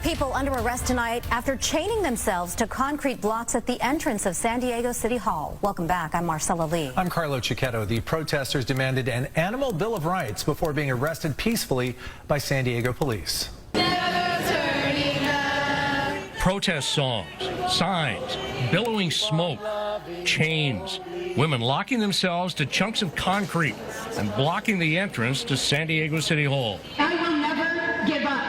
people under arrest tonight after chaining themselves to concrete blocks at the entrance of San Diego City Hall. Welcome back. I'm Marcella Lee. I'm Carlo Cicchetto. The protesters demanded an animal bill of rights before being arrested peacefully by San Diego police. Protest songs, signs, billowing smoke, chains, women locking themselves to chunks of concrete and blocking the entrance to San Diego City Hall. I will never give up.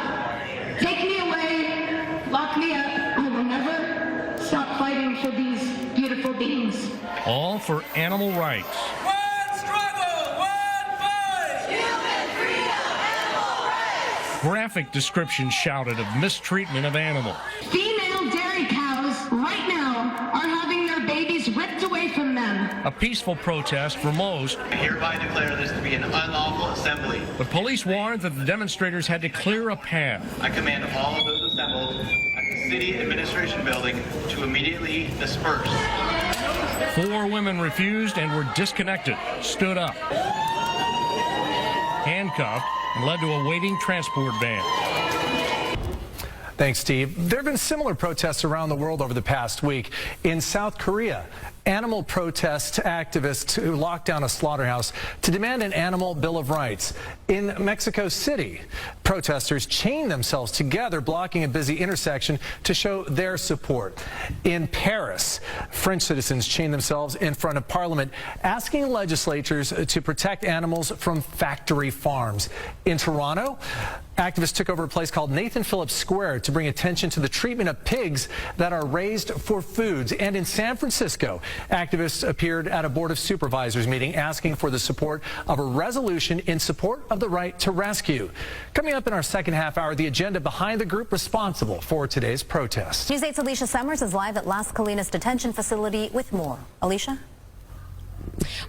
Take me away, lock me up. I will never stop fighting for these beautiful beings. All for animal rights. One struggle, one fight! Human freedom, animal rights! Graphic descriptions shouted of mistreatment of animals. Female dairy cows right now are having their babies ripped away from them. A peaceful protest for most. I hereby declare this to be an unlawful assembly. But police warned that the demonstrators had to clear a path. I command all of those assembled at the City Administration Building to immediately disperse. 4 women refused and were disconnected, stood up, handcuffed, and led to a waiting transport van. Thanks, Steve. There have been similar protests around the world over the past week. In South Korea, animal protest activists who locked down a slaughterhouse to demand an animal bill of rights. In Mexico City, protesters chained themselves together, blocking a busy intersection to show their support. In Paris, French citizens chained themselves in front of Parliament, asking legislatures to protect animals from factory farms. In Toronto, activists took over a place called Nathan Phillips Square to bring attention to the treatment of pigs that are raised for foods. And in San Francisco, activists appeared at a Board of Supervisors meeting asking for the support of a resolution in support of the right to rescue. Coming up in our second half hour, the agenda behind the group responsible for today's protest. News 8's Alicia Summers is live at Las Colinas Detention Facility with more. Alicia?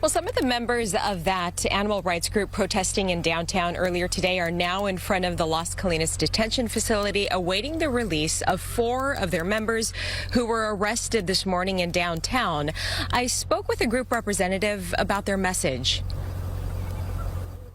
Well, some of the members of that animal rights group protesting in downtown earlier today are now in front of the Las Colinas Detention Facility awaiting the release of 4 of their members who were arrested this morning in downtown. I spoke with a group representative about their message.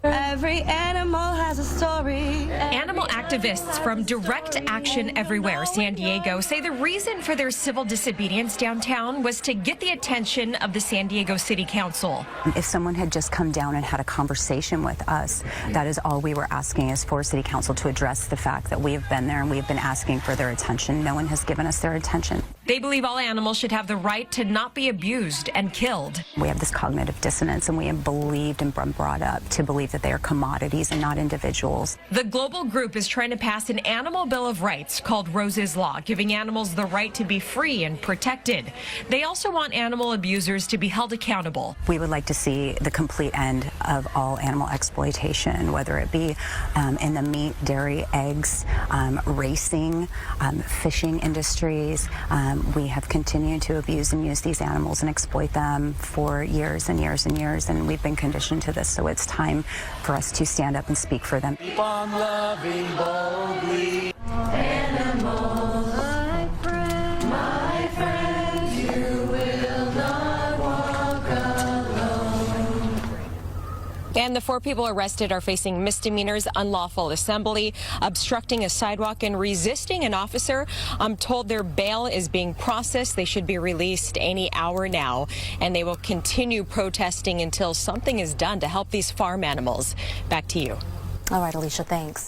Every animal has a story. Animal activists from Direct Action Everywhere, San Diego, say the reason for their civil disobedience downtown was to get the attention of the San Diego City Council. If someone had just come down and had a conversation with us, that is all we were asking is for City Council to address the fact that we have been there and we have been asking for their attention. No one has given us their attention. They believe all animals should have the right to not be abused and killed. We have this cognitive dissonance, and we have believed and been brought up to believe that they are commodities and not individuals. The global group is trying to pass an animal bill of rights called Rose's Law, giving animals the right to be free and protected. They also want animal abusers to be held accountable. We would like to see the complete end of all animal exploitation, whether it be in the meat, dairy, eggs, racing, fishing industries. We have continued to abuse and use these animals and exploit them for years and years and years, and we've been conditioned to this, so it's time for us to stand up and speak for them. Keep on loving boldly. Animal, my friend, you will not walk alone. And the 4 people arrested are facing misdemeanors, unlawful assembly, obstructing a sidewalk, and resisting an officer. I'm told their bail is being processed. They should be released any hour now, and they will continue protesting until something is done to help these farm animals. Back to you. All right, Alicia, thanks.